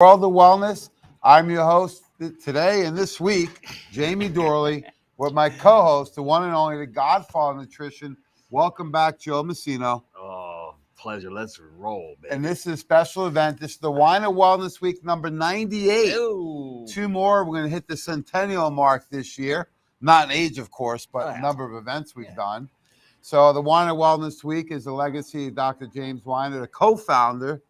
World of Wellness. I'm your host today and this week, Jamie Dorley, with my co-host, the one and only, the Godfather of Nutrition. Welcome back, Joe Messino. Oh, pleasure. Let's roll, baby. And this is a special event. This is the Wine of Wellness Week number 98. Ooh. Two more. We're going to hit the centennial mark this year. Not in age, of course, but number of events we've done. So the Wine of Wellness Week is the legacy of Dr. James Weiner, the co-founder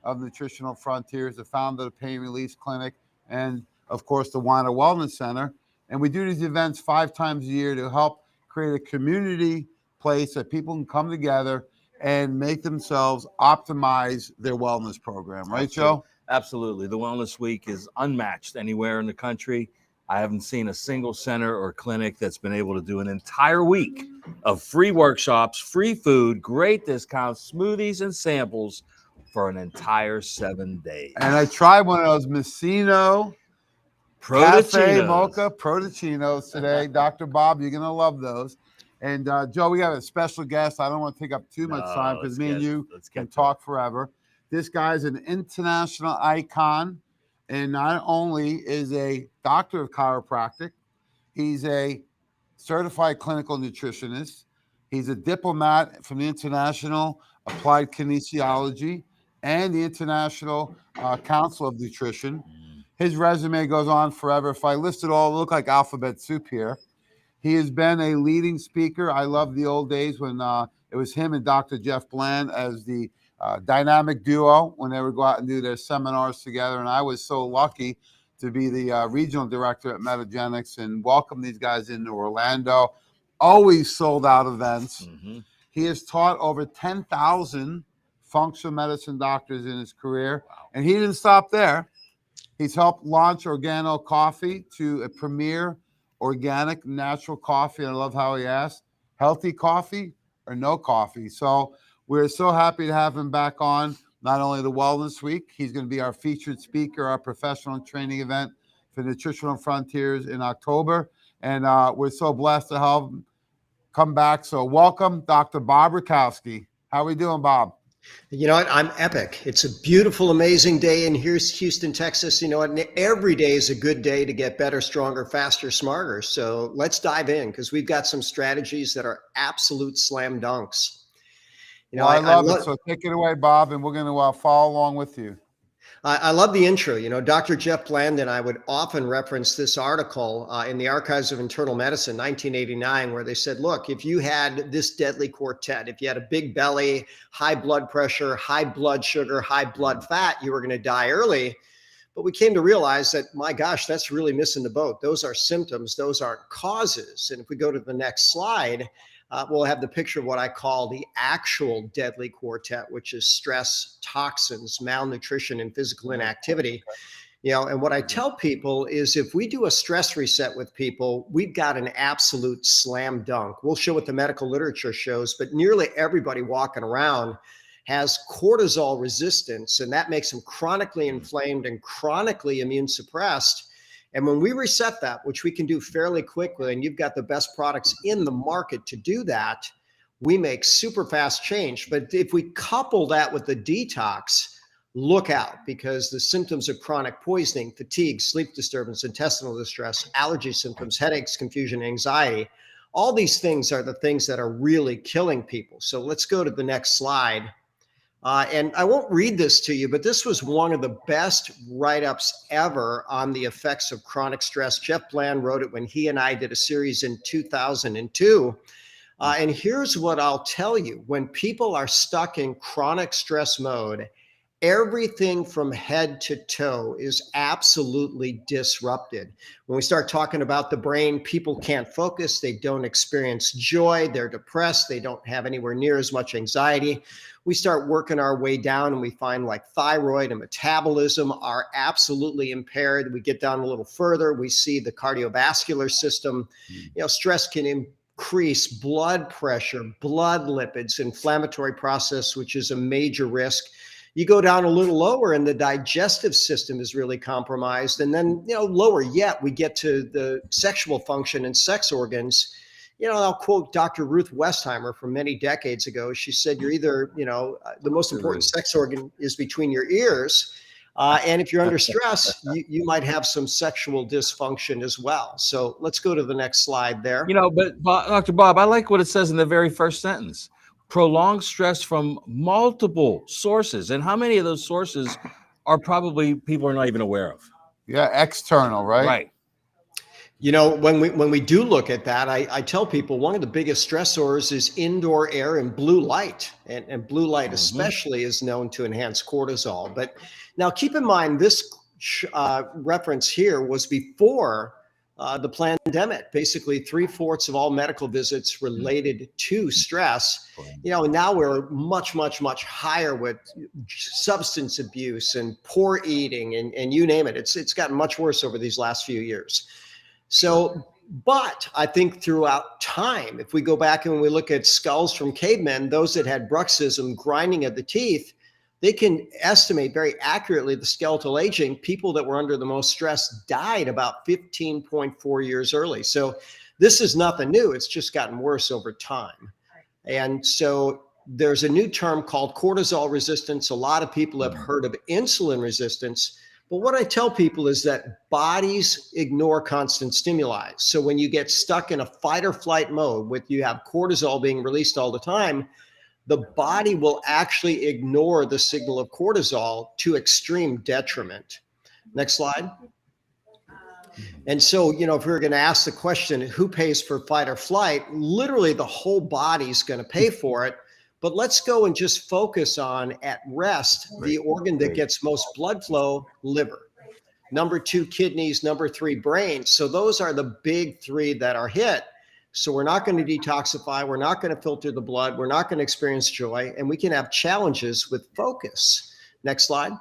of Nutritional Frontiers, the founder of the Pain Release Clinic, and of course the Weiner Wellness Center. And we do these events 5 times a year to help create a community place that people can come together and make themselves optimize their wellness program. Right, Joe? Absolutely. The Wellness Week is unmatched anywhere in the country. I haven't seen a single center or clinic that's been able to do an entire week of free workshops, free food, great discounts, smoothies, and samples for an entire 7 days. And I tried one of those Messino Cafe Mocha Proticinos today. Dr. Bob, you're going to love those. And Joe, we got a special guest. I don't want to take up too much time because me and you can talk forever. This guy's an international icon, and not only is a doctor of chiropractic, he's a certified clinical nutritionist. He's a diplomat from the International Applied Kinesiology and the International Council of Nutrition. His resume goes on forever. If I list it all, it'll look like alphabet soup here. He has been a leading speaker. I love the old days when it was him and Dr. Jeff Bland as the dynamic duo when they would go out and do their seminars together. And I was so lucky to be the regional director at Metagenics and welcome these guys into Orlando. Always sold out events. Mm-hmm. He has taught over 10,000 functional medicine doctors in his career. Wow. And he didn't stop there. He's helped launch Organo Coffee to a premier organic natural coffee. I love how he asked, healthy coffee or no coffee? So we're so happy to have him back on not only the Wellness Week, he's going to be our featured speaker, our professional training event for Nutritional Frontiers in October. And we're so blessed to have him come back. So welcome, Dr. Bob Rakowski. How are we doing, Bob? You know what? I'm epic. It's a beautiful, amazing day in here's Houston, Texas. You know what? And every day is a good day to get better, stronger, faster, smarter. So let's dive in because we've got some strategies that are absolute slam dunks. You know, I love it. So take it away, Bob, and we're going to follow along with you. I love the intro. You know, Dr. Jeff Bland and I would often reference this article in the Archives of Internal Medicine, 1989, where they said, look, if you had this deadly quartet, if you had a big belly, high blood pressure, high blood sugar, high blood fat, you were going to die early. But we came to realize that, my gosh, that's really missing the boat. Those are symptoms. Those aren't causes. And if we go to the next slide, we'll have the picture of what I call the actual deadly quartet, which is stress, toxins, malnutrition, and physical inactivity. You know, and what I tell people is if we do a stress reset with people, we've got an absolute slam dunk. We'll show what the medical literature shows, but nearly everybody walking around has cortisol resistance, and that makes them chronically inflamed and chronically immune suppressed. And when we reset that, which we can do fairly quickly, and you've got the best products in the market to do that, we make super fast change. But if we couple that with the detox, look out, because the symptoms of chronic poisoning, fatigue, sleep disturbance, intestinal distress, allergy symptoms, headaches, confusion, anxiety, all these things are the things that are really killing people. So let's go to the next slide. And I won't read this to you, but this was one of the best write-ups ever on the effects of chronic stress. Jeff Bland wrote it when he and I did a series in 2002. And here's what I'll tell you. When people are stuck in chronic stress mode, everything from head to toe is absolutely disrupted. When we start talking about the brain, people can't focus. They don't experience joy. They're depressed. They don't have anywhere near as much anxiety. We start working our way down and we find like thyroid and metabolism are absolutely impaired. We get down a little further. We see the cardiovascular system. You know, stress can increase blood pressure, blood lipids, inflammatory process, which is a major risk. You go down a little lower and the digestive system is really compromised. And then, you know, lower yet, we get to the sexual function and sex organs. You know, I'll quote Dr. Ruth Westheimer from many decades ago. She said, you're either, you know, the most important sex organ is between your ears. And if you're under stress, you might have some sexual dysfunction as well. So let's go to the next slide there. You know, but Dr. Bob, I like what it says in the very first sentence. Prolonged stress from multiple sources. And how many of those sources are probably people are not even aware of? Yeah, external, right? Right. You know, when we do look at that, I tell people one of the biggest stressors is indoor air and blue light. And blue light especially is known to enhance cortisol. But now keep in mind, this reference here was before the pandemic. Basically, 3/4 of all medical visits related to stress. You know, now we're much, much, much higher with substance abuse and poor eating and you name it. It's gotten much worse over these last few years. So, but I think throughout time, if we go back and we look at skulls from cavemen, those that had bruxism, grinding of the teeth, they can estimate very accurately the skeletal aging. People that were under the most stress died about 15.4 years early. So this is nothing new. It's just gotten worse over time. And so there's a new term called cortisol resistance. A lot of people have heard of insulin resistance. But what I tell people is that bodies ignore constant stimuli. So when you get stuck in a fight or flight mode with you have cortisol being released all the time, the body will actually ignore the signal of cortisol to extreme detriment. Next slide. And so, you know, if we were going to ask the question, who pays for fight or flight? Literally the whole body's going to pay for it. But let's go and just focus on at rest, the organ that gets most blood flow, liver. Number 2, kidneys. Number 3, brain. So those are the big 3 that are hit. So we're not going to detoxify. We're not going to filter the blood. We're not going to experience joy. And we can have challenges with focus. Next slide.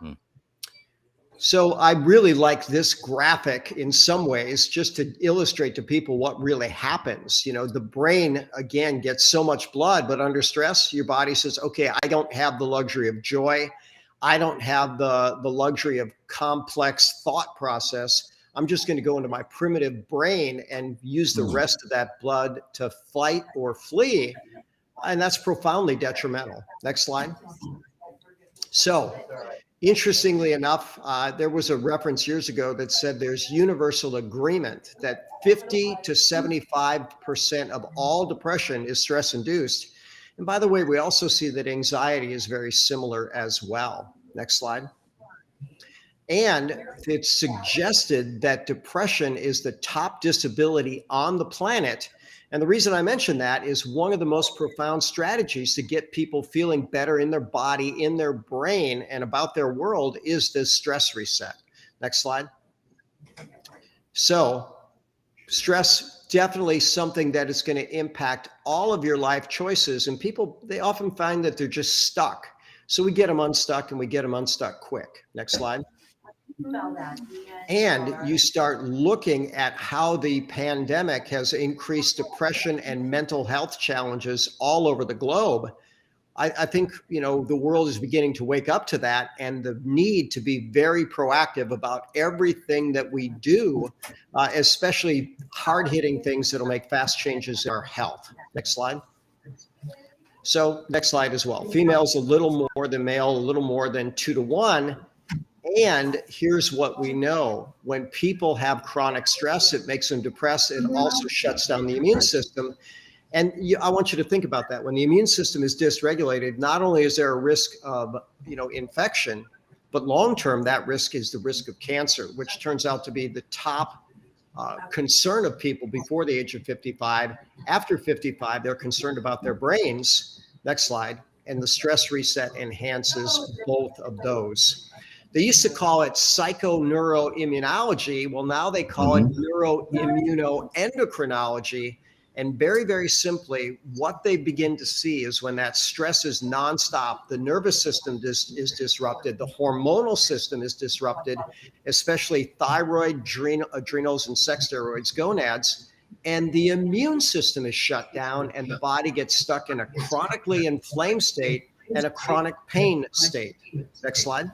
So I really like this graphic in some ways, just to illustrate to people what really happens. You know, the brain, again, gets so much blood, but under stress, your body says, okay, I don't have the luxury of joy. I don't have the luxury of complex thought process. I'm just going to go into my primitive brain and use the rest of that blood to fight or flee. And that's profoundly detrimental. Next slide. So, interestingly enough, there was a reference years ago that said there's universal agreement that 50 to 75% of all depression is stress-induced. And by the way, we also see that anxiety is very similar as well. Next slide. And it's suggested that depression is the top disability on the planet. And the reason I mention that is one of the most profound strategies to get people feeling better in their body, in their brain, and about their world is this stress reset. Next slide. So stress, definitely something that is going to impact all of your life choices. And people, they often find that they're just stuck. So we get them unstuck, and we get them unstuck quick. Next slide. And you start looking at how the pandemic has increased depression and mental health challenges all over the globe. I think, you know, the world is beginning to wake up to that and the need to be very proactive about everything that we do, especially hard-hitting things that'll make fast changes in our health. Next slide. So next slide as well. Females a little more than male, a little more than 2 to 1. And here's what we know. When people have chronic stress, it makes them depressed. It also shuts down the immune system. And I want you to think about that. When the immune system is dysregulated, not only is there a risk of, infection, but long-term, that risk is the risk of cancer, which turns out to be the top concern of people before the age of 55. After 55, they're concerned about their brains. Next slide. And the stress reset enhances both of those. They used to call it psychoneuroimmunology. Well, now they call it neuroimmunoendocrinology. And very, very simply, what they begin to see is when that stress is nonstop, the nervous system is disrupted, the hormonal system is disrupted, especially thyroid, adrenals, and sex steroids, gonads, and the immune system is shut down, and the body gets stuck in a chronically inflamed state and a chronic pain state. Next slide.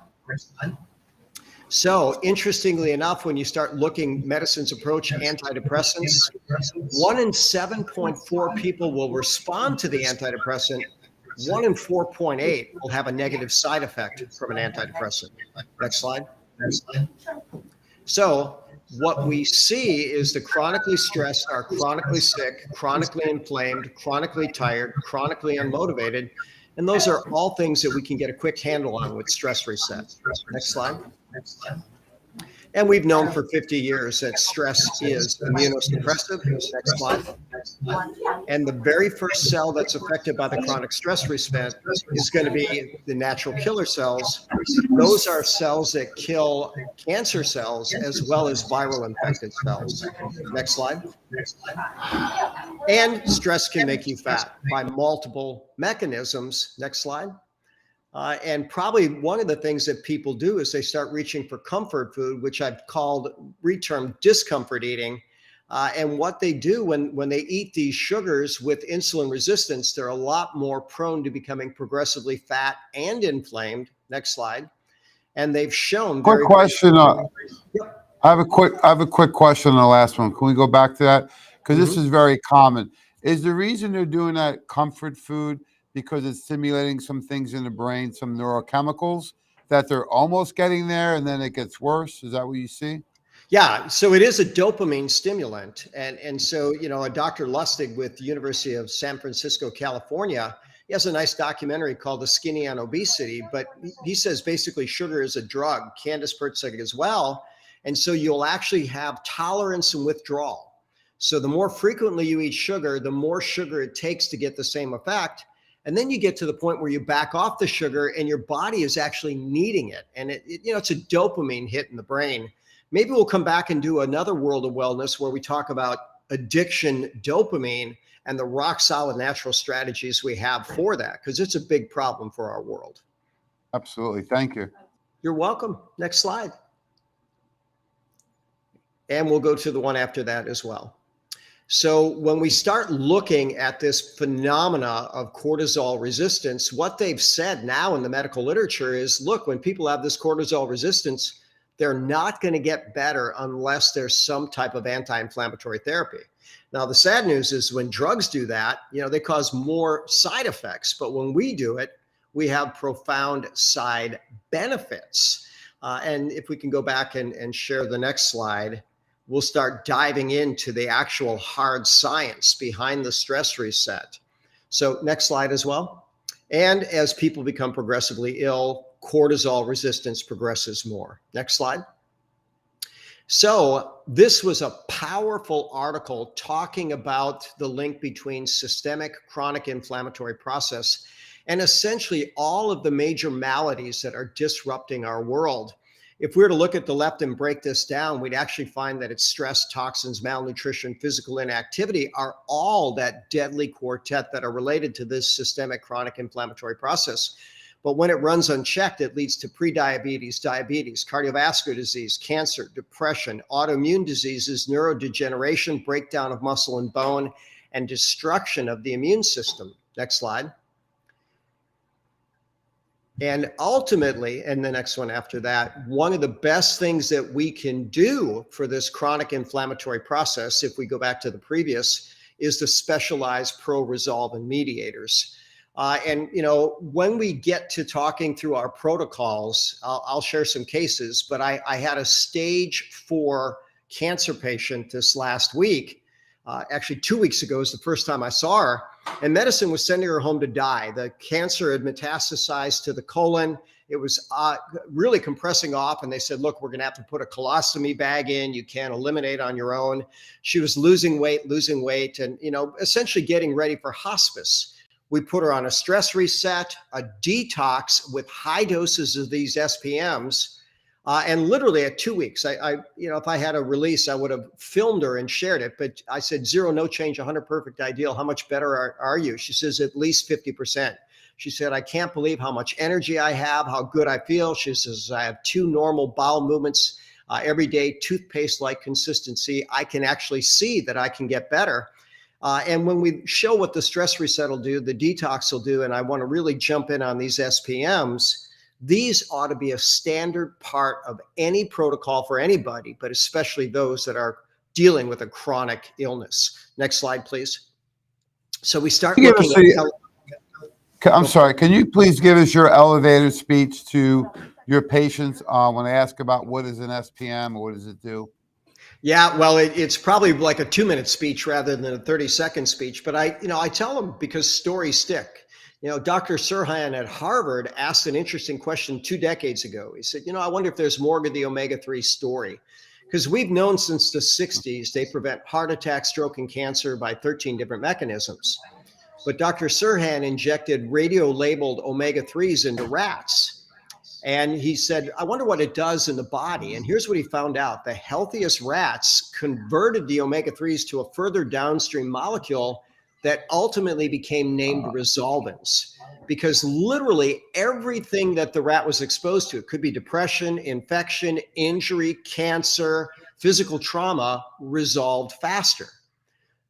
So interestingly enough, when you start looking medicine's approach antidepressants, 1 in 7.4 people will respond to the antidepressant, 1 in 4.8 will have a negative side effect from an antidepressant. Next slide. So what we see is the chronically stressed are chronically sick, chronically inflamed, chronically tired, chronically unmotivated. And those are all things that we can get a quick handle on with stress reset. Next slide. And we've known for 50 years that stress is immunosuppressive. Next slide. And the very first cell that's affected by the chronic stress reset is going to be the natural killer cells. Those are cells that kill cancer cells as well as viral infected cells. Next slide. And stress can make you fat by multiple mechanisms. Next slide. And probably one of the things that people do is they start reaching for comfort food, which I've termed discomfort eating. And what they do when they eat these sugars with insulin resistance, they're a lot more prone to becoming progressively fat and inflamed. Next slide. And they've shown. Quick question. I have a quick question on the last one. Can we go back to that? Because this is very common. Is the reason they're doing that comfort food because it's stimulating some things in the brain, some neurochemicals that they're almost getting there and then it gets worse? Is that what you see? Yeah, so it is a dopamine stimulant. And so, you know, Dr. Lustig with the University of San Francisco, California, he has a nice documentary called The Skinny on Obesity, but he says basically sugar is a drug, Candace Pertzig as well. And so you'll actually have tolerance and withdrawal. So the more frequently you eat sugar, the more sugar it takes to get the same effect. And then you get to the point where you back off the sugar and your body is actually needing it. And it's a dopamine hit in the brain. Maybe we'll come back and do another World of Wellness where we talk about addiction dopamine and the rock solid natural strategies we have for that, because it's a big problem for our world. Absolutely. Thank you. You're welcome. Next slide. And we'll go to the one after that as well. So when we start looking at this phenomena of cortisol resistance, what they've said now in the medical literature is, look, when people have this cortisol resistance, they're not going to get better unless there's some type of anti-inflammatory therapy. Now, the sad news is when drugs do that, they cause more side effects. But when we do it, we have profound side benefits. And if we can go back and share the next slide, we'll start diving into the actual hard science behind the stress reset. So next slide as well. And as people become progressively ill, cortisol resistance progresses more. Next slide. So this was a powerful article talking about the link between systemic chronic inflammatory process and essentially all of the major maladies that are disrupting our world. If we were to look at the left and break this down, we'd actually find that it's stress, toxins, malnutrition, physical inactivity are all that deadly quartet that are related to this systemic chronic inflammatory process. But when it runs unchecked, it leads to prediabetes, diabetes, cardiovascular disease, cancer, depression, autoimmune diseases, neurodegeneration, breakdown of muscle and bone, and destruction of the immune system. Next slide. And ultimately, and the next one after that, one of the best things that we can do for this chronic inflammatory process, if we go back to the previous, is to specialize pro-resolving mediators. And when we get to talking through our protocols, I'll share some cases, but I had a stage 4 cancer patient this last week. Actually, 2 weeks ago is the first time I saw her, and medicine was sending her home to die. The cancer had metastasized to the colon. It was really compressing off, and they said, look, we're going to have to put a colostomy bag in. You can't eliminate on your own. She was losing weight, and, essentially getting ready for hospice. We put her on a stress reset, a detox with high doses of these SPMs. And literally at 2 weeks, if I had a release, I would have filmed her and shared it. But I said, 0, no change, 100 perfect ideal. How much better are you? She says, at least 50%. She said, I can't believe how much energy I have, how good I feel. She says, I have 2 normal bowel movements every day, toothpaste-like consistency. I can actually see that I can get better. And when we show what the stress reset will do, the detox will do, and I want to really jump in on these SPMs, these ought to be a standard part of any protocol for anybody, but especially those that are dealing with a chronic illness. Next slide, please. So we start looking at... I'm sorry, can you please give us your elevator speech to your patients when they ask about what is an SPM or what does it do? Yeah, well, it's probably like a 2-minute speech rather than a 30-second speech. But I tell them because stories stick. Dr. Sirhan at Harvard asked an interesting question 2 decades ago. He said, I wonder if there's more to the omega-3 story. Because we've known since the 60s they prevent heart attack, stroke, and cancer by 13 different mechanisms. But Dr. Sirhan injected radio-labeled omega-3s into rats. And he said, I wonder what it does in the body. And here's what he found out. The healthiest rats converted the omega-3s to a further downstream molecule that ultimately became named resolvins. Because literally everything that the rat was exposed to, it could be depression, infection, injury, cancer, physical trauma, resolved faster.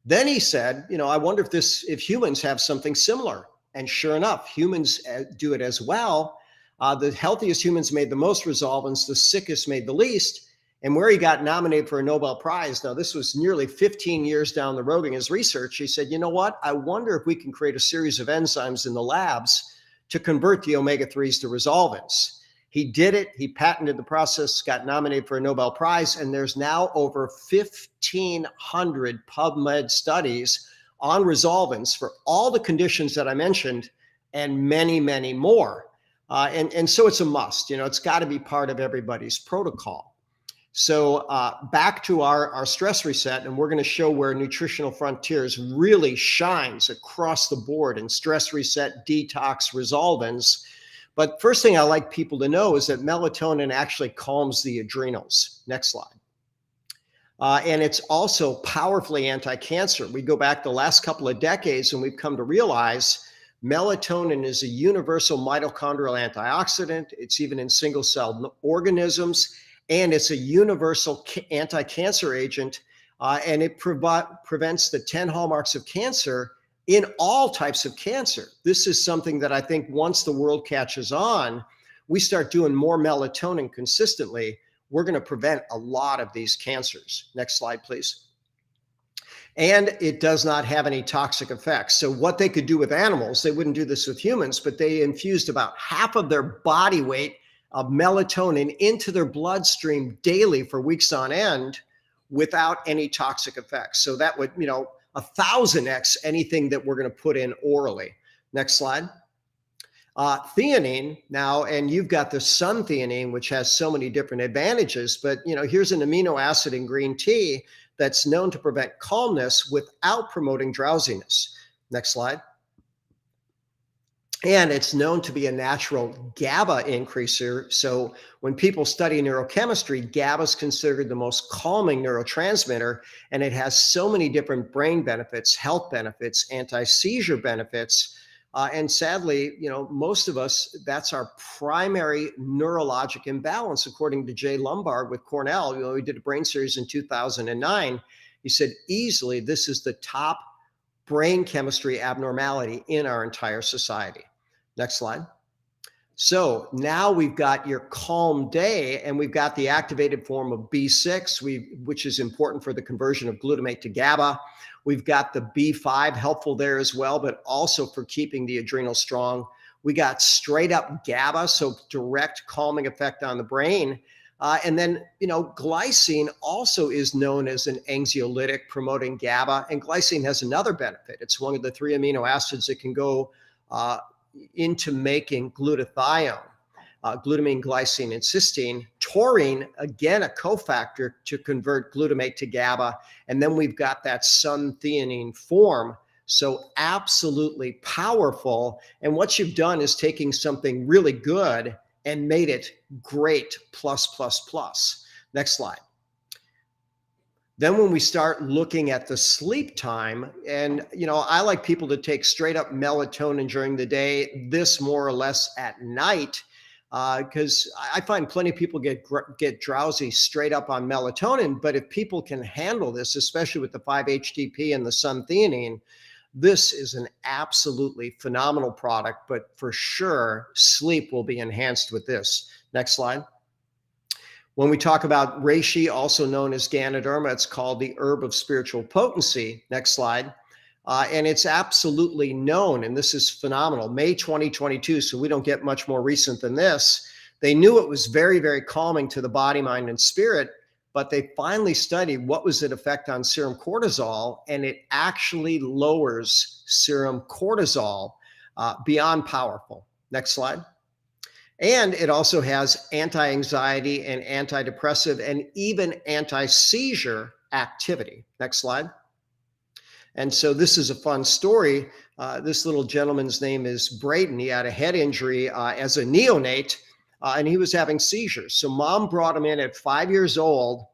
Then he said, I wonder if humans have something similar. And sure enough, humans do it as well. The healthiest humans made the most resolvins, the sickest made the least. And where he got nominated for a Nobel Prize, now this was nearly 15 years down the road in his research, he said, what? I wonder if we can create a series of enzymes in the labs to convert the omega-3s to resolvins. He did it. He patented the process, got nominated for a Nobel Prize, and there's now over 1,500 PubMed studies on resolvins for all the conditions that I mentioned and many, many more. And so it's a must. It's got to be part of everybody's protocol. So back to our stress reset, and we're going to show where Nutritional Frontiers really shines across the board in stress reset, detox, resolvins. But first thing I like people to know is that melatonin actually calms the adrenals. Next slide. And it's also powerfully anti-cancer. We go back the last couple of decades and we've come to realize melatonin is a universal mitochondrial antioxidant. It's even in single-celled organisms, and it's a universal anti-cancer agent, and it prevents the 10 hallmarks of cancer in all types of cancer. This is something that I think once the world catches on, we start doing more melatonin consistently, we're going to prevent a lot of these cancers. Next slide, please. And it does not have any toxic effects. So what they could do with animals, they wouldn't do this with humans, but they infused about half of their body weight of melatonin into their bloodstream daily for weeks on end without any toxic effects. So that would, 1,000x anything that we're going to put in orally. Next slide. Theanine now, and you've got the sun theanine, which has so many different advantages, but here's an amino acid in green tea that's known to prevent calmness without promoting drowsiness. Next slide. And it's known to be a natural GABA increaser. So when people study neurochemistry, GABA is considered the most calming neurotransmitter, and it has so many different brain benefits, health benefits, anti-seizure benefits. And sadly, most of us, that's our primary neurologic imbalance, according to Jay Lombard with Cornell. We did a brain series in 2009. He said easily this is the top brain chemistry abnormality in our entire society. Next slide. So now we've got your calm day, and we've got the activated form of B6, which is important for the conversion of glutamate to GABA. We've got the B5 helpful there as well, but also for keeping the adrenals strong. We got straight up GABA, so direct calming effect on the brain. And then, glycine also is known as an anxiolytic promoting GABA, and glycine has another benefit. It's one of the 3 amino acids that can go into making glutathione, glutamine, glycine, and cysteine. Taurine, again, a cofactor to convert glutamate to GABA. And then we've got that sun-theanine form. So absolutely powerful. And what you've done is taking something really good and made it great, plus, plus, plus. Next slide. Then when we start looking at the sleep time, and I like people to take straight up melatonin during the day, this more or less at night, because I find plenty of people get drowsy straight up on melatonin. But if people can handle this, especially with the 5-HTP and the sun-theanine, this is an absolutely phenomenal product. But for sure, sleep will be enhanced with this. Next slide. When we talk about reishi, also known as Ganoderma, it's called the herb of spiritual potency. Next slide. And it's absolutely known, and this is phenomenal, May 2022, so we don't get much more recent than this. They knew it was very, very calming to the body, mind, and spirit, but they finally studied what was its effect on serum cortisol, and it actually lowers serum cortisol beyond powerful. Next slide. And it also has anti-anxiety and antidepressive and even anti-seizure activity. Next slide. And so this is a fun story. This little gentleman's name is Braden. He had a head injury as a neonate, and he was having seizures. So mom brought him in at 5 years old,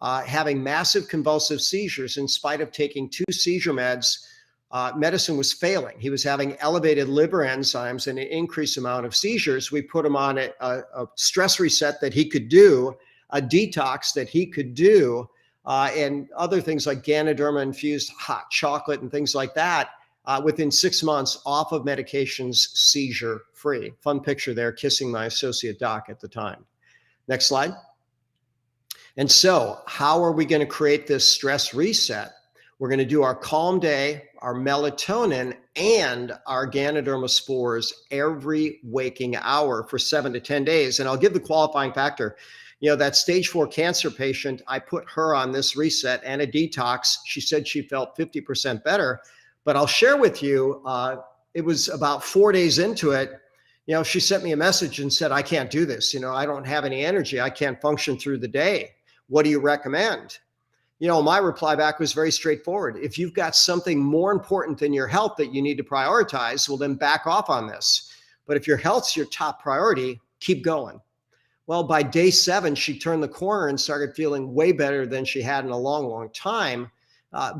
having massive convulsive seizures in spite of taking 2 seizure meds. Medicine was failing. He was having elevated liver enzymes and an increased amount of seizures. We put him on a stress reset that he could do, a detox that he could do, and other things like Ganoderma infused hot chocolate and things like that. Within 6 months, off of medications, seizure free. Fun picture there, kissing my associate doc at the time. Next slide. And so how are we going to create this stress reset? We're going to do our calm day, our melatonin, and our Ganoderma spores every waking hour for 7 to 10 days. And I'll give the qualifying factor. You know, that stage 4 cancer patient, I put her on this reset and a detox. She said she felt 50% better. But I'll share with you, it was about 4 days into it. You know, she sent me a message and said, I can't do this. You know, I don't have any energy. I can't function through the day. What do you recommend? You know, my reply back was very straightforward. If you've got something more important than your health that you need to prioritize, well, then back off on this. But if your health's your top priority, keep going. Well, by day 7, she turned the corner and started feeling way better than she had in a long, long time.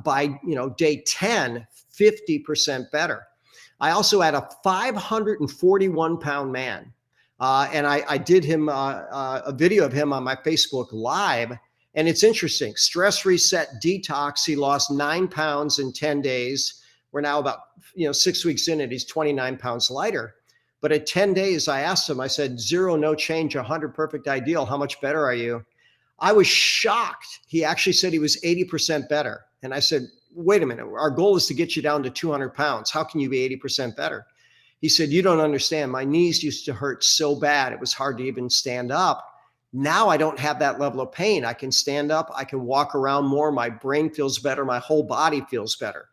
By day 10, 50% better. I also had a 541-pound man, and I did him a video of him on my Facebook Live. And it's interesting. Stress reset detox. He lost 9 pounds in 10 days. We're now about 6 weeks in it. He's 29 pounds lighter. But at 10 days, I asked him. I said, 0, no change, 100, perfect, ideal. How much better are you? I was shocked. He actually said he was 80% better. And I said, wait a minute. Our goal is to get you down to 200 pounds. How can you be 80% better? He said, you don't understand. My knees used to hurt so bad. It was hard to even stand up. Now I don't have that level of pain. I can stand up. I can walk around more. My brain feels better. My whole body feels better.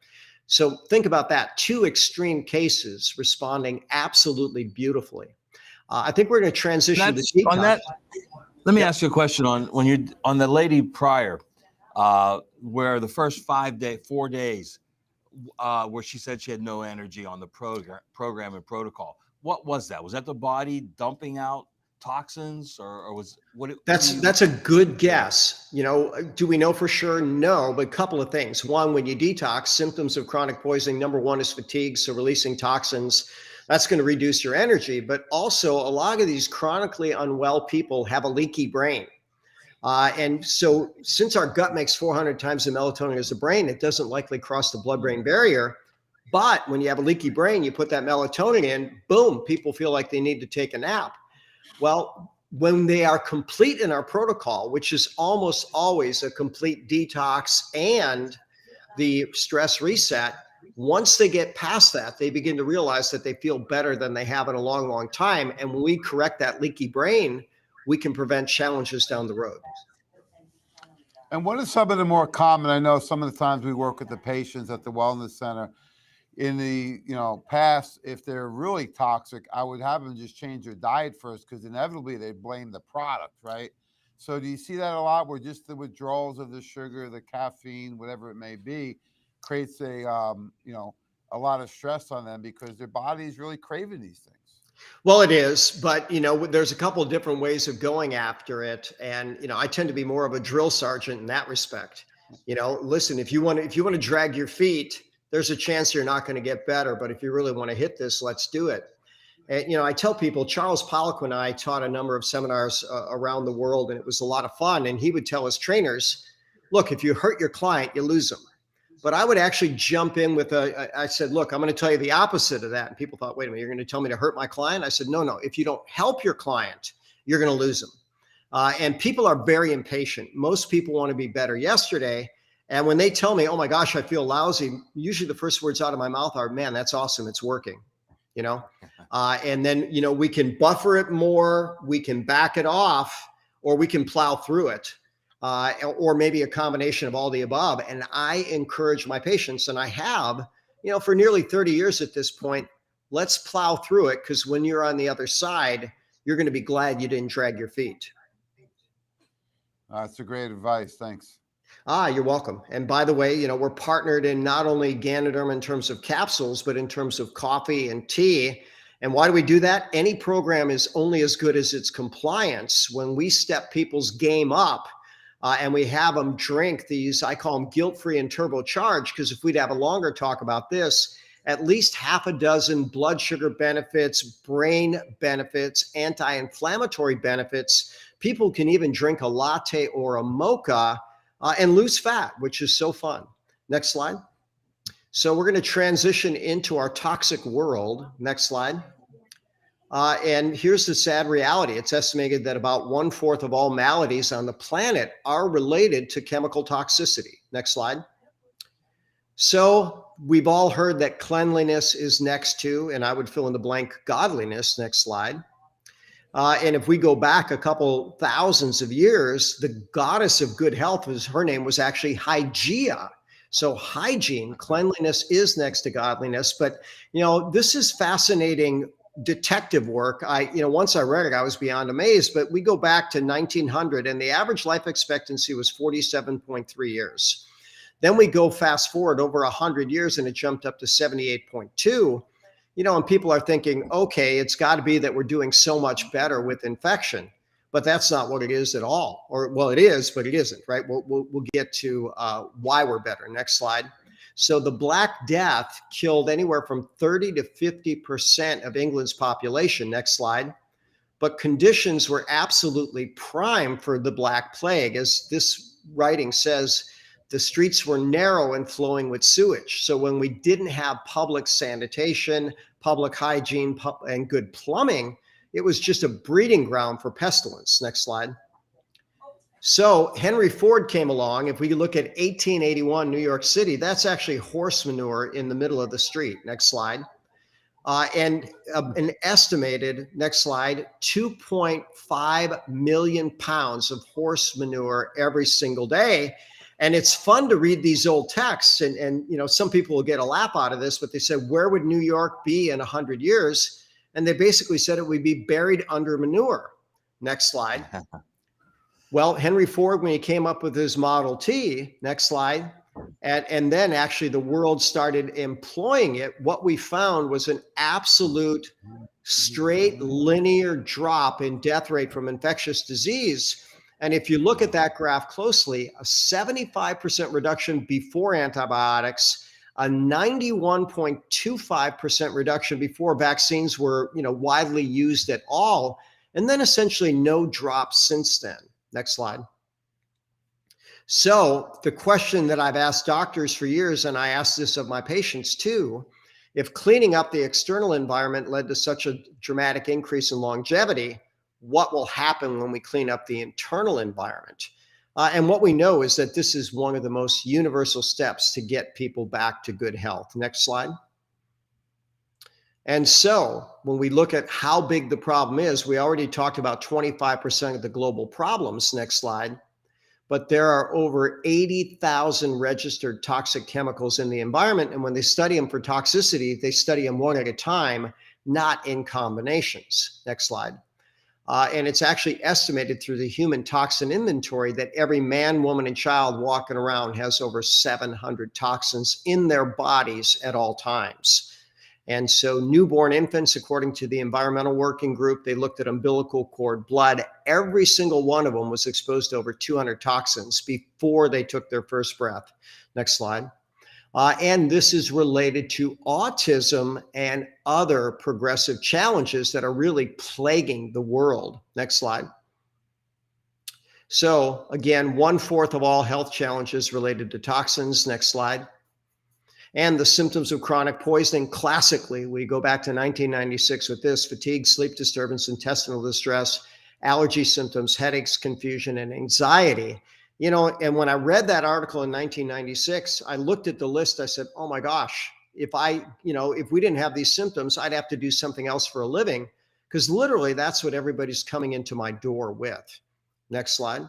So think about that. 2 extreme cases responding absolutely beautifully. I think we're going to transition to detox. On that, let me ask you a question on on the lady prior, where the first 4 days, where she said she had no energy on the program and protocol. What was that? Was that the body dumping out toxins, or was what? That's a good guess. Do we know for sure? No, but a couple of things. One, when you detox, symptoms of chronic poisoning, number 1 is fatigue. So releasing toxins, that's going to reduce your energy. But also, a lot of these chronically unwell people have a leaky brain. And so since our gut makes 400 times the melatonin as the brain, it doesn't likely cross the blood-brain barrier. But when you have a leaky brain, you put that melatonin in, boom, people feel like they need to take a nap. Well, when they are complete in our protocol, which is almost always a complete detox and the stress reset, once they get past that, they begin to realize that they feel better than they have in a long, long time. And when we correct that leaky brain, we can prevent challenges down the road. And what is some of the more common? I know some of the times we work with the patients at the wellness center. In the past, if they're really toxic, I would have them just change their diet first, because inevitably they blame the product, right? So do you see that a lot, where just the withdrawals of the sugar, the caffeine, whatever it may be, creates a lot of stress on them because their body is really craving these things? Well, it is, but there's a couple of different ways of going after it, and I tend to be more of a drill sergeant in that respect. Listen, if you want to drag your feet, there's a chance you're not going to get better. But if you really want to hit this, let's do it. And, I tell people, Charles Pollock and I taught a number of seminars around the world, and it was a lot of fun. And he would tell his trainers, look, if you hurt your client, you lose them. But I would actually jump in with I said, look, I'm going to tell you the opposite of that. And people thought, wait a minute, you're going to tell me to hurt my client? I said, no. If you don't help your client, you're going to lose them. And people are very impatient. Most people want to be better yesterday. And when they tell me, oh my gosh, I feel lousy, usually the first words out of my mouth are, man, that's awesome. It's working, you know? And then, you know, we can buffer it more, we can back it off, or we can plow through it, or maybe a combination of all the above. And I encourage my patients, and I have, you know, for nearly 30 years at this point, let's plow through it, because when you're on the other side, you're going to be glad you didn't drag your feet. That's a great advice. Thanks. You're welcome. And by the way, you know, we're partnered in not only Ganoderm in terms of capsules, but in terms of coffee and tea. And why do we do that? Any program is only as good as its compliance. When we step people's game up and we have them drink these, I call them guilt-free and turbocharged, because if we'd have a longer talk about this, at least half a dozen blood sugar benefits, brain benefits, anti-inflammatory benefits. People can even drink a latte or a mocha and lose fat, which is so fun. Next slide. So we're going to transition into our toxic world. Next slide. And here's the sad reality. It's estimated that about 1/4 of all maladies on the planet are related to chemical toxicity. Next slide. So we've all heard that cleanliness is next to, and I would fill in the blank, godliness. Next slide. And if we go back a couple thousands of years, the goddess of good health, her name was actually Hygeia. So hygiene, cleanliness is next to godliness. But, you know, this is fascinating detective work. Once I read it, I was beyond amazed. But we go back to 1900, and the average life expectancy was 47.3 years. Then we go fast forward over 100 years, and it jumped up to 78.2. You know, and people are thinking, okay, it's got to be that we're doing so much better with infection, but that's not what it is at all. Or, well, it is, but it isn't, right? We'll get to why we're better. Next slide. So the Black Death killed anywhere from 30 to 50% of England's population. Next slide. But conditions were absolutely prime for the Black Plague. As this writing says, the streets were narrow and flowing with sewage. So when we didn't have public sanitation, public hygiene, and good plumbing, it was just a breeding ground for pestilence. Next slide. So Henry Ford came along. If we look at 1881 New York City, that's actually horse manure in the middle of the street. Next slide. And an estimated, next slide, 2.5 million pounds of horse manure every single day. And it's fun to read these old texts. And you know, some people will get a laugh out of this, but they said, where would New York be in 100 years? And they basically said it would be buried under manure. Next slide. Well, Henry Ford, when he came up with his Model T, next slide, and then actually the world started employing it, what we found was an absolute straight linear drop in death rate from infectious disease. And if you look at that graph closely, a 75% reduction before antibiotics, a 91.25% reduction before vaccines were, you know, widely used at all, and then essentially no drop since then. Next slide. So the question that I've asked doctors for years, and I ask this of my patients too, if cleaning up the external environment led to such a dramatic increase in longevity, what will happen when we clean up the internal environment? And what we know is that this is one of the most universal steps to get people back to good health. Next slide. And so when we look at how big the problem is, we already talked about 25% of the global problems. Next slide. But there are over 80,000 registered toxic chemicals in the environment. And when they study them for toxicity, they study them one at a time, not in combinations. Next slide. And it's actually estimated through the human toxin inventory that every man, woman, and child walking around has over 700 toxins in their bodies at all times. And so newborn infants, according to the Environmental Working Group, they looked at umbilical cord blood. Every single one of them was exposed to over 200 toxins before they took their first breath. Next slide. And this is related to autism and other progressive challenges that are really plaguing the world. Next slide. So again, 1/4 of all health challenges related to toxins. Next slide. And the symptoms of chronic poisoning, classically, we go back to 1996 with this: fatigue, sleep disturbance, intestinal distress, allergy symptoms, headaches, confusion, and anxiety. And when I read that article in 1996, I looked at the list. I said, oh my gosh, if we didn't have these symptoms, I'd have to do something else for a living, because literally that's what everybody's coming into my door with. Next slide.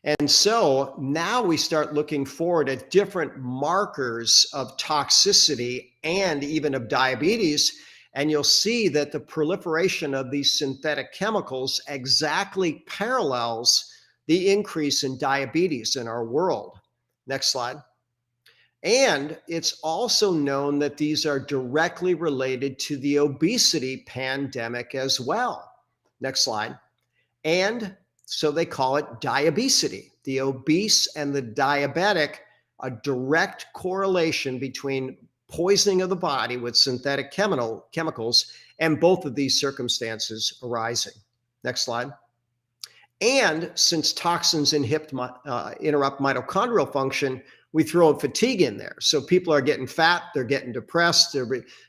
And so now we start looking forward at different markers of toxicity and even of diabetes. And you'll see that the proliferation of these synthetic chemicals exactly parallels the increase in diabetes in our world. Next slide. And it's also known that these are directly related to the obesity pandemic as well. Next slide. And so they call it diabesity. The obese and the diabetic, a direct correlation between poisoning of the body with synthetic chemicals and both of these circumstances arising. Next slide. And since toxins interrupt mitochondrial function, we throw fatigue in there. So people are getting fat, they're getting depressed,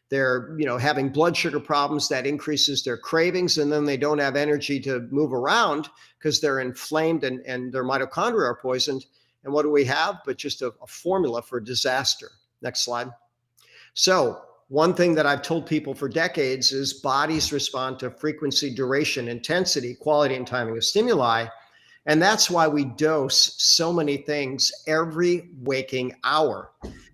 they're having blood sugar problems. That increases their cravings, and then they don't have energy to move around because they're inflamed and their mitochondria are poisoned. And what do we have? But just a formula for disaster. Next slide. So one thing that I've told people for decades is bodies respond to frequency, duration, intensity, quality, and timing of stimuli. And that's why we dose so many things every waking hour.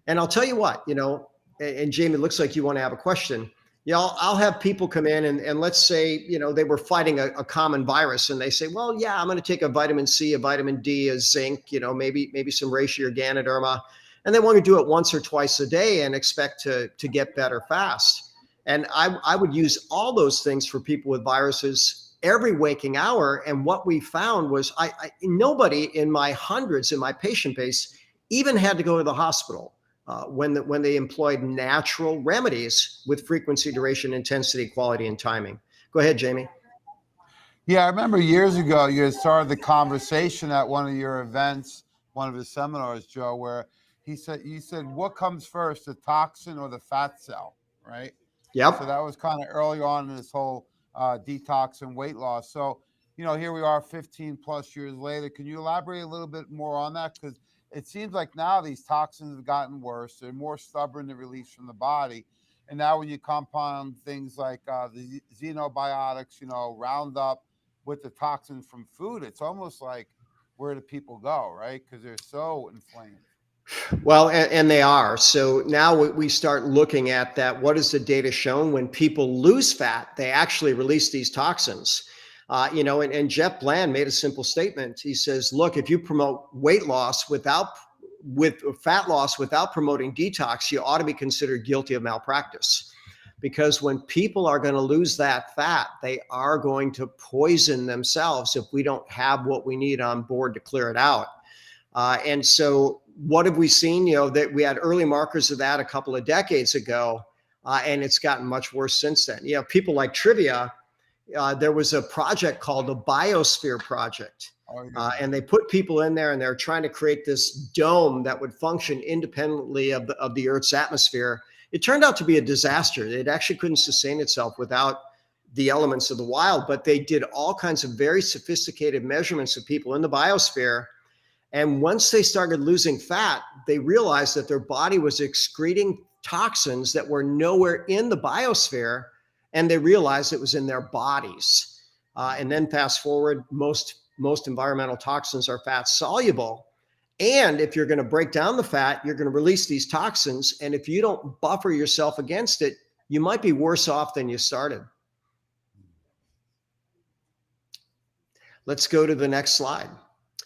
And I'll tell you what, and Jamie, it looks like you want to have a question. I'll have people come in and let's say, they were fighting a common virus, and they say, well, yeah, I'm going to take a vitamin C, a vitamin D, a zinc, maybe some reishi or Ganoderma. And they want to do it once or twice a day and expect to get better fast. And I would use all those things for people with viruses every waking hour. And what we found was nobody in my hundreds in my patient base even had to go to the hospital when they employed natural remedies with frequency, duration, intensity, quality, and timing. Go ahead, Jamie. Yeah, I remember years ago you had started the conversation at one of your events, one of his seminars, Joe, where you said, what comes first, the toxin or the fat cell, right? Yep. So that was kind of early on in this whole detox and weight loss. So, here we are 15 plus years later. Can you elaborate a little bit more on that? Because it seems like now these toxins have gotten worse. They're more stubborn to release from the body. And now when you compound things like the xenobiotics, Roundup with the toxins from food, it's almost like, where do people go, right? Because they're so inflamed. Well, and they are. So now we start looking at that. What has the data shown? When people lose fat, they actually release these toxins. And Jeff Bland made a simple statement. He says, look, if you promote weight loss with fat loss without promoting detox, you ought to be considered guilty of malpractice. Because when people are going to lose that fat, they are going to poison themselves if we don't have what we need on board to clear it out. And so what have we seen? That we had early markers of that a couple of decades ago, and it's gotten much worse since then. People like trivia, there was a project called the Biosphere Project. And they put people in there and they're trying to create this dome that would function independently of the Earth's atmosphere. It turned out to be a disaster. It actually couldn't sustain itself without the elements of the wild, but they did all kinds of very sophisticated measurements of people in the biosphere. And once they started losing fat, they realized that their body was excreting toxins that were nowhere in the biosphere, and they realized it was in their bodies. And then fast forward, most environmental toxins are fat soluble. And if you're going to break down the fat, you're going to release these toxins. And if you don't buffer yourself against it, you might be worse off than you started. Let's go to the next slide.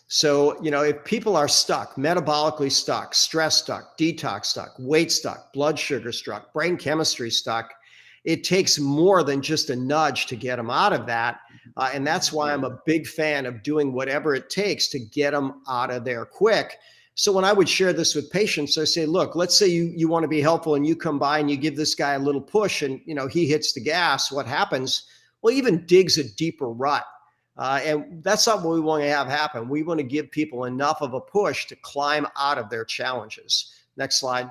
So, if people are stuck, metabolically stuck, stress stuck, detox stuck, weight stuck, blood sugar stuck, brain chemistry stuck, it takes more than just a nudge to get them out of that. And that's why I'm a big fan of doing whatever it takes to get them out of there quick. So when I would share this with patients, I say, look, let's say you want to be helpful and you come by and you give this guy a little push and, he hits the gas. What happens? Well, even digs a deeper rut. And that's not what we want to have happen. We want to give people enough of a push to climb out of their challenges. Next slide.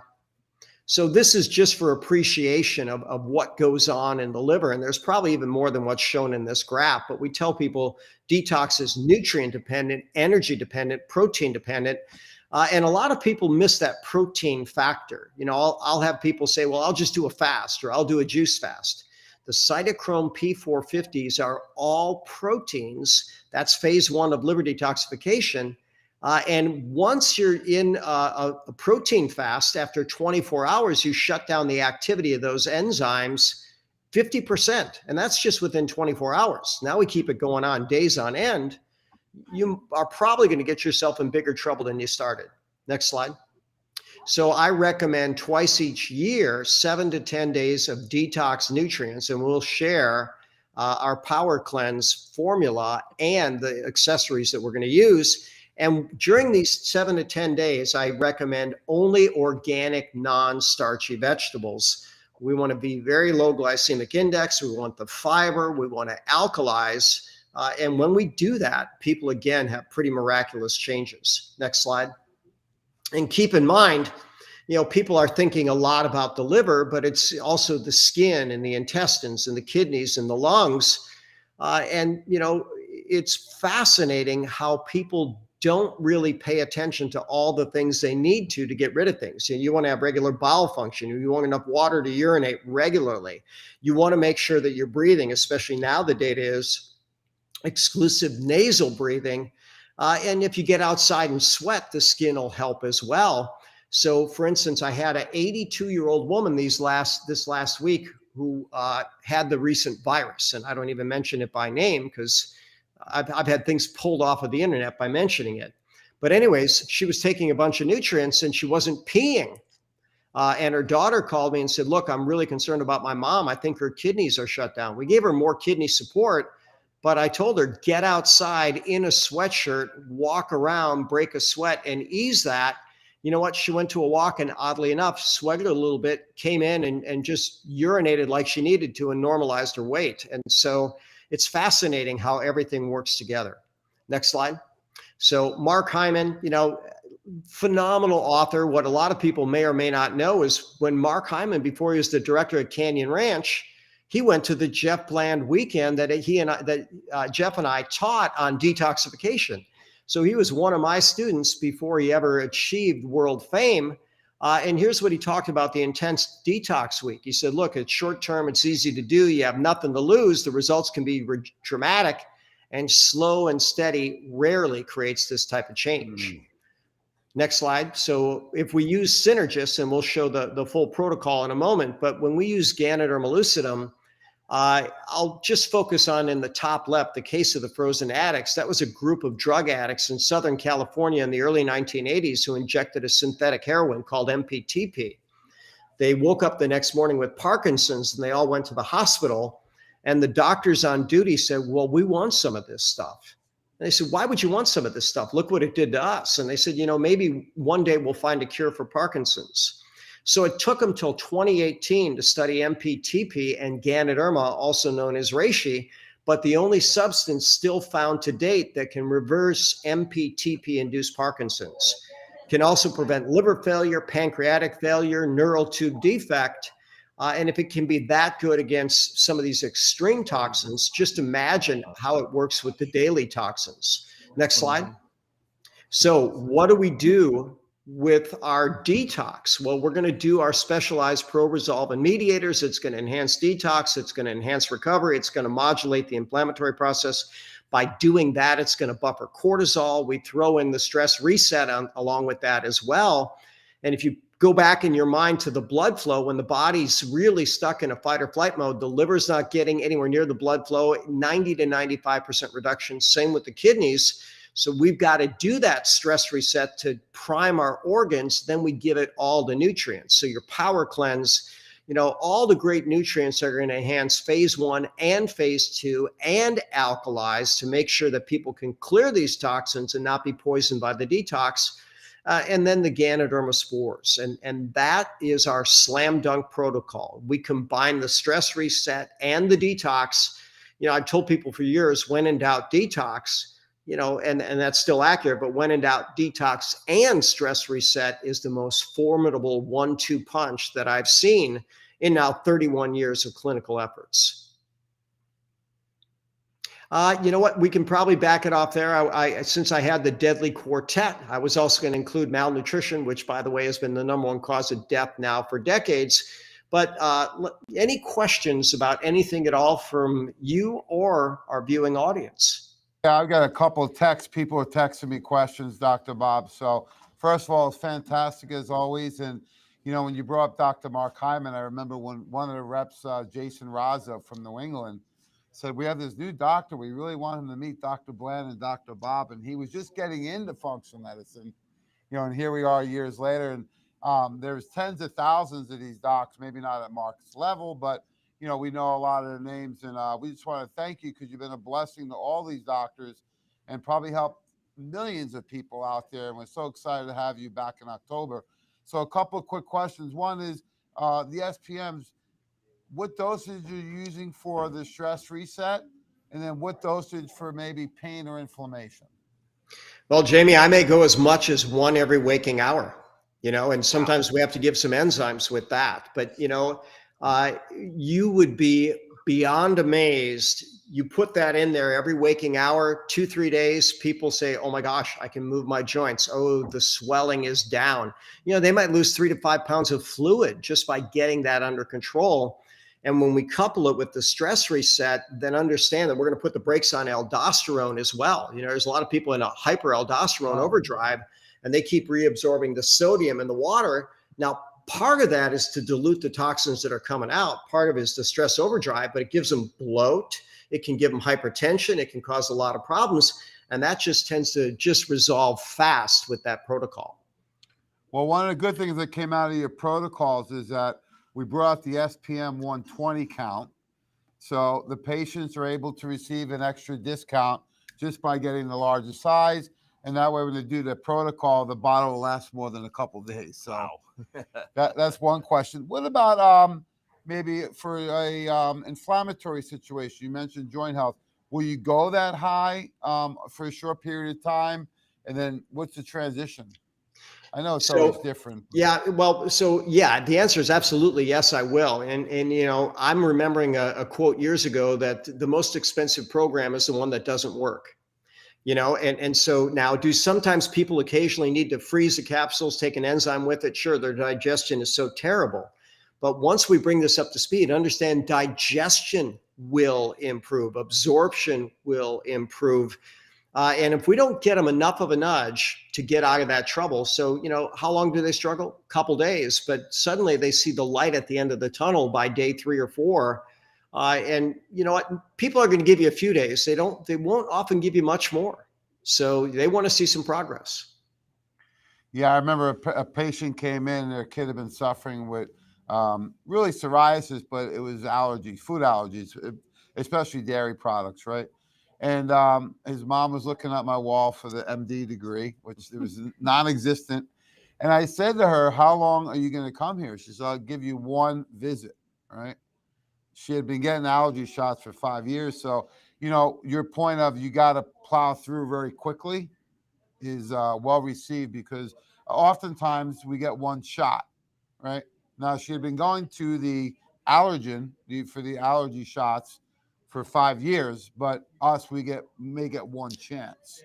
So this is just for appreciation of what goes on in the liver. And there's probably even more than what's shown in this graph, but we tell people detox is nutrient dependent, energy dependent, protein dependent. And a lot of people miss that protein factor. You know, I'll have people say, well, I'll just do a fast or I'll do a juice fast. The cytochrome P450s are all proteins. That's phase 1 of liver detoxification. And once you're in a protein fast, after 24 hours, you shut down the activity of those enzymes 50%. And that's just within 24 hours. Now we keep it going on days on end. You are probably going to get yourself in bigger trouble than you started. Next slide. So I recommend twice each year, 7 to 10 days of detox nutrients, and we'll share our Power Cleanse formula and the accessories that we're going to use. And during these 7 to 10 days, I recommend only organic, non-starchy vegetables. We want to be very low glycemic index. We want the fiber. We want to alkalize. And when we do that, people, again, have pretty miraculous changes. Next slide. And keep in mind, you know, people are thinking a lot about the liver, but it's also the skin and the intestines and the kidneys and the lungs. And, you know, it's fascinating how people don't really pay attention to all the things they need to get rid of things. You want to have regular bowel function. You want enough water to urinate regularly. You want to make sure that you're breathing, especially now the data is exclusive nasal breathing. And if you get outside and sweat, the skin will help as well. So for instance, I had an 82-year-old woman this last week who had the recent virus. And I don't even mention it by name because I've had things pulled off of the internet by mentioning it. But anyways, she was taking a bunch of nutrients and she wasn't peeing. And her daughter called me and said, look, I'm really concerned about my mom. I think her kidneys are shut down. We gave her more kidney support, but I told her, get outside in a sweatshirt, walk around, break a sweat and ease that. You know what? She went to a walk and oddly enough, sweated a little bit, came in and just urinated like she needed to and normalized her weight. And so it's fascinating how everything works together. Next slide. So Mark Hyman, you know, phenomenal author. What a lot of people may or may not know is when Mark Hyman, before he was the director at Canyon Ranch, he went to the Jeff Bland weekend that Jeff and I taught on detoxification. So he was one of my students before he ever achieved world fame. And here's what he talked about the intense detox week. He said, look, it's short term, it's easy to do. You have nothing to lose. The results can be dramatic, and slow and steady rarely creates this type of change. Next slide. So if we use Synergist, and we'll show the full protocol in a moment, but when we use Ganoderma lucidum, I'll just focus on in the top left, the case of the frozen addicts. That was a group of drug addicts in Southern California in the early 1980s who injected a synthetic heroin called MPTP. They woke up the next morning with Parkinson's and they all went to the hospital. And the doctors on duty said, well, we want some of this stuff. And they said, why would you want some of this stuff? Look what it did to us. And they said, you know, maybe one day we'll find a cure for Parkinson's. So it took them till 2018 to study MPTP and Ganoderma, also known as reishi, but the only substance still found to date that can reverse MPTP-induced Parkinson's. Can also prevent liver failure, pancreatic failure, neural tube defect. And if it can be that good against some of these extreme toxins, just imagine how it works with the daily toxins. Next slide. So what do we do with our detox? Well, we're going to do our specialized pro-resolving mediators. It's going to enhance detox. It's going to enhance recovery. It's going to modulate the inflammatory process. By doing that, it's going to buffer cortisol. We throw in the stress reset along with that as well. And if you go back in your mind to the blood flow, when the body's really stuck in a fight or flight mode, the liver's not getting anywhere near the blood flow, 90 to 95% reduction. Same with the kidneys. So we've got to do that stress reset to prime our organs. Then we give it all the nutrients. So your Power Cleanse, you know, all the great nutrients are going to enhance phase 1 and phase 2 and alkalize to make sure that people can clear these toxins and not be poisoned by the detox. And then the Ganoderma spores. And that is our slam dunk protocol. We combine the stress reset and the detox. You know, I've told people for years, when in doubt, detox. and that's still accurate. But when in doubt, detox and stress reset is the most formidable 1-2 punch that I've seen in now 31 years of clinical efforts. You know what? We can probably back it off there. Since I had the deadly quartet, I was also going to include malnutrition, which, by the way, has been the #1 cause of death now for decades. But any questions about anything at all from you or our viewing audience? Yeah, I've got a couple of texts. People are texting me questions, Dr. Bob. So first of all, it's fantastic as always. And, when you brought up Dr. Mark Hyman, I remember when one of the reps, Jason Raza from New England, said, we have this new doctor. We really want him to meet Dr. Bland and Dr. Bob. And he was just getting into functional medicine, and here we are years later. And there's tens of thousands of these docs, maybe not at Mark's level, but we know a lot of their names, and we just want to thank you because you've been a blessing to all these doctors and probably helped millions of people out there. And we're so excited to have you back in October. So a couple of quick questions. One is the SPMs, what dosage are you using for the stress reset? And then what dosage for maybe pain or inflammation? Well, Jamie, I may go as much as 1 every waking hour, and sometimes we have to give some enzymes with that. But, you would be beyond amazed. You put that in there every waking hour, 2-3 days, people say, oh my gosh, I can move my joints. Oh, the swelling is down. They might lose 3 to 5 pounds of fluid just by getting that under control. And when we couple it with the stress reset, then understand that we're going to put the brakes on aldosterone as well. There's a lot of people in a hyperaldosterone overdrive, and they keep reabsorbing the sodium in the water. Now, part of that is to dilute the toxins that are coming out. Part of it is the stress overdrive, but it gives them bloat. It can give them hypertension. It can cause a lot of problems. And that just tends to just resolve fast with that protocol. Well, one of the good things that came out of your protocols is that we brought the SPM 120 count. So the patients are able to receive an extra discount just by getting the larger size. And that way, when they do the protocol, the bottle will last more than a couple of days. So wow. that's one question. What about maybe for a inflammatory situation? You mentioned joint health. Will you go that high for a short period of time? And then what's the transition? I know it's always different. Yeah, well, the answer is absolutely yes, I will. And I'm remembering a quote years ago that the most expensive program is the one that doesn't work. And so now, do sometimes people occasionally need to freeze the capsules, take an enzyme with it? Sure, their digestion is so terrible. But once we bring this up to speed, understand digestion will improve, absorption will improve. And if we don't get them enough of a nudge to get out of that trouble, so, how long do they struggle? A couple days, but suddenly they see the light at the end of the tunnel by day 3 or 4. And you know what? People are going to give you a few days. They won't often give you much more. So they want to see some progress. Yeah, I remember a patient came in, their kid had been suffering with really psoriasis, but it was allergies, food allergies, especially dairy products, right? And his mom was looking at my wall for the MD degree, which it was non-existent. And I said to her, how long are you going to come here? She said, I'll give you 1 visit, right? She had been getting allergy shots for 5 years. So, your point of you got to plow through very quickly is well received, because oftentimes we get 1 shot, right? Now, she had been going to the allergen for the allergy shots for 5 years, but us, may get 1 chance.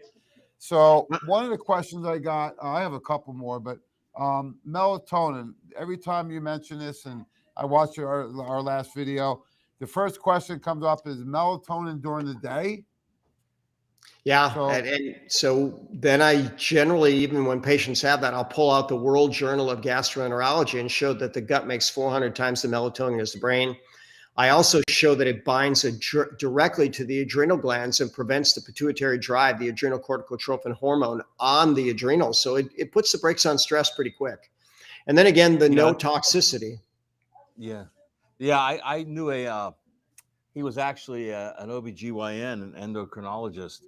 So one of the questions I got, I have a couple more, but melatonin, every time you mention this, and I watched our last video, the first question comes up is melatonin during the day. Yeah. And so then I generally, even when patients have that, I'll pull out the World Journal of Gastroenterology and show that the gut makes 400 times the melatonin as the brain. I also show that it binds directly to the adrenal glands and prevents the pituitary drive, the adrenocorticotrophin hormone on the adrenals. So it puts the brakes on stress pretty quick. And then again, the no toxicity. Yeah. Yeah. I knew he was actually an OBGYN, an endocrinologist,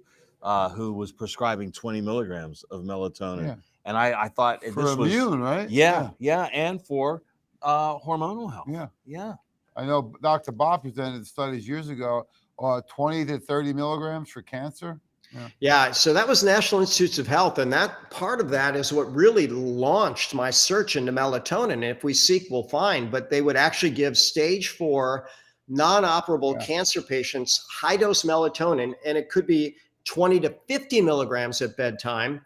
who was prescribing 20 milligrams of melatonin. Yeah. And I thought for this immune, was, right? Yeah. And for hormonal health. Yeah. Yeah. I know Dr. Bob presented studies years ago, 20 to 30 milligrams for cancer. Yeah, so that was National Institutes of Health, and that part of that is what really launched my search into melatonin. And if we seek, we'll find. But they would actually give stage 4 non-operable cancer patients high dose melatonin, and it could be 20 to 50 milligrams at bedtime.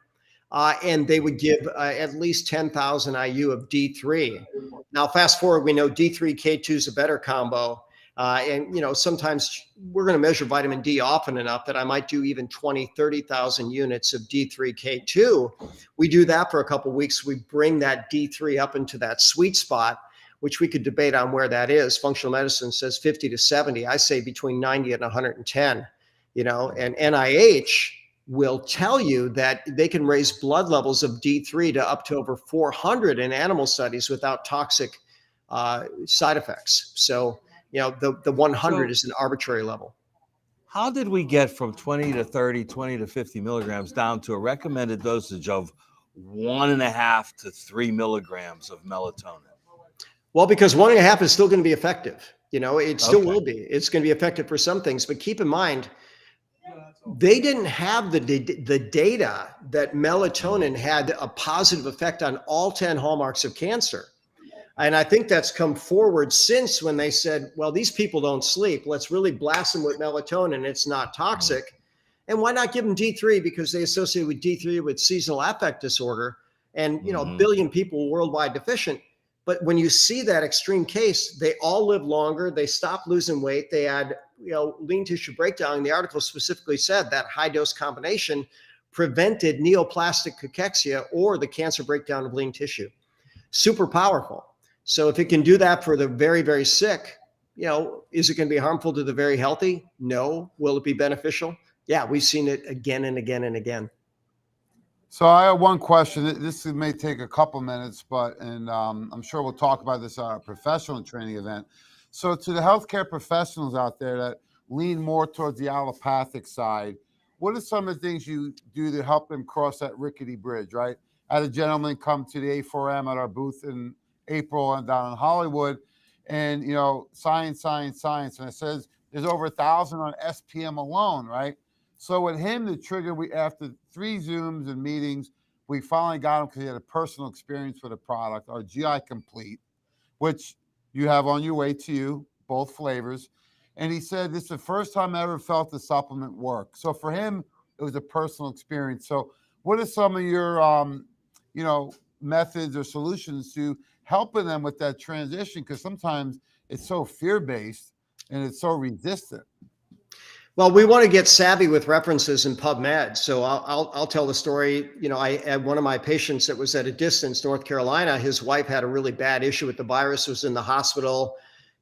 And they would give at least 10,000 IU of D3. Now, fast forward, we know D3K2 is a better combo. And sometimes we're going to measure vitamin D often enough that I might do even 20, 30,000 units of D3K2. We do that for a couple of weeks. We bring that D3 up into that sweet spot, which we could debate on where that is. Functional medicine says 50 to 70. I say between 90 and 110, and NIH will tell you that they can raise blood levels of D3 to up to over 400 in animal studies without toxic side effects. So, the 100 is an arbitrary level. How did we get from 20 to 30, 20 to 50 milligrams down to a recommended dosage of 1.5 to 3 milligrams of melatonin? Well, because 1.5 is still going to be effective. It still will be. It's going to be effective for some things, but keep in mind, they didn't have the data that melatonin had a positive effect on all 10 hallmarks of cancer. And I think that's come forward since, when they said, well, these people don't sleep. Let's really blast them with melatonin. It's not toxic. And why not give them D3? Because they associate with D3 with seasonal affect disorder, and a billion people worldwide deficient. But when you see that extreme case, they all live longer. They stop losing weight. They had lean tissue breakdown. And the article specifically said that high dose combination prevented neoplastic cachexia, or the cancer breakdown of lean tissue. Super powerful. So if it can do that for the very, very sick, is it going to be harmful to the very healthy? No. Will it be beneficial? Yeah, we've seen it again and again and again. So I have one question. This may take a couple minutes, but I'm sure we'll talk about this at our professional training event. So to the healthcare professionals out there that lean more towards the allopathic side, what are some of the things you do to help them cross that rickety bridge, right? I had a gentleman come to the A4M at our booth in April and down in Hollywood, and science, and it says there's over 1,000 on SPM alone, right? So with him, the trigger, after 3 Zooms and meetings, we finally got him because he had a personal experience with a product, our GI Complete, which you have on your way to you, both flavors. And he said, this is the first time I ever felt the supplement work. So for him, it was a personal experience. So what are some of your, methods or solutions to helping them with that transition? Because sometimes it's so fear-based and it's so resistant. Well, we want to get savvy with references in PubMed. So I'll tell the story. I had one of my patients that was at a distance, North Carolina. His wife had a really bad issue with the virus, was in the hospital.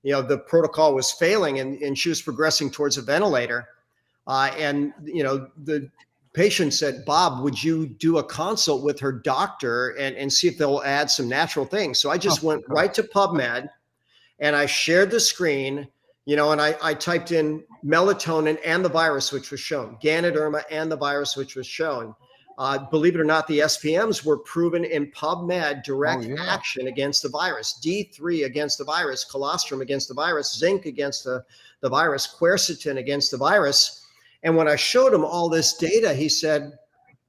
The protocol was failing, and she was progressing towards a ventilator. The patient said, Bob, would you do a consult with her doctor and see if they'll add some natural things? So I just went right to PubMed, and I shared the screen, and I typed in melatonin and the virus, which was shown, Ganoderma and the virus, which was shown. Believe it or not, the SPMs were proven in PubMed, direct action against the virus, D3 against the virus, colostrum against the virus, zinc against the virus, quercetin against the virus. And when I showed him all this data, he said,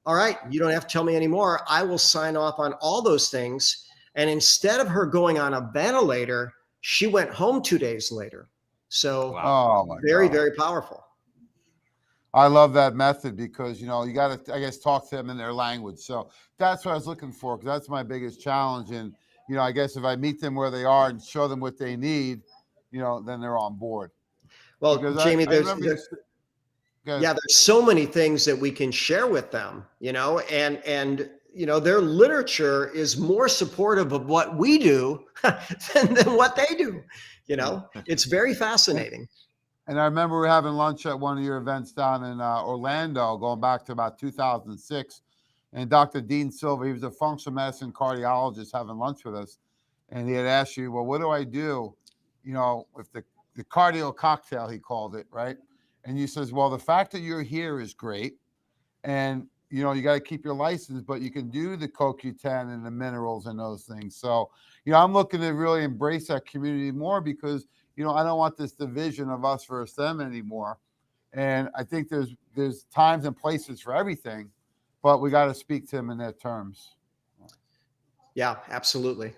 all right, you don't have to tell me anymore. I will sign off on all those things. And instead of her going on a ventilator, she went home 2 days later. So very, very powerful. I love that method because, you got to, I guess, talk to them in their language. So that's what I was looking for, because that's my biggest challenge. And, I guess if I meet them where they are and show them what they need, then they're on board. Well, because Jamie, there's so many things that we can share with them, and their literature is more supportive of what we do than what they do. It's very fascinating. And I remember we were having lunch at one of your events down in Orlando, going back to about 2006. And Dr. Dean Silva, he was a functional medicine cardiologist, having lunch with us. And he had asked you, well, what do I do, with the cardio cocktail, he called it, right? And you says, well, the fact that you're here is great. And, you got to keep your license, but you can do the CoQ10 and the minerals and those things. So, I'm looking to really embrace that community more because, I don't want this division of us versus them anymore. And I think there's there's times and places for everything, but we got to speak to them in their terms. Yeah, absolutely.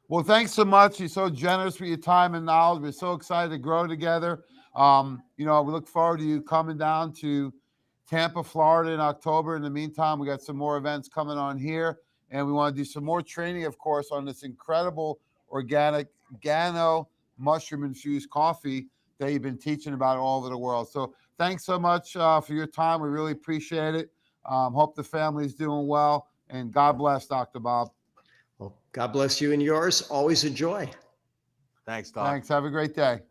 Well, thanks so much. You're so generous with your time and knowledge. We're so excited to grow together. We look forward to you coming down to Tampa, Florida in October. In the meantime, we got some more events coming on here, and we want to do some more training, of course, on this incredible organic Gano mushroom infused coffee that you've been teaching about all over the world. So thanks so much for your time. We really appreciate it. Hope the family's doing well, and God bless, Dr. Bob. Well, God bless you and yours. Always a joy. Thanks, Doc. Thanks. Have a great day.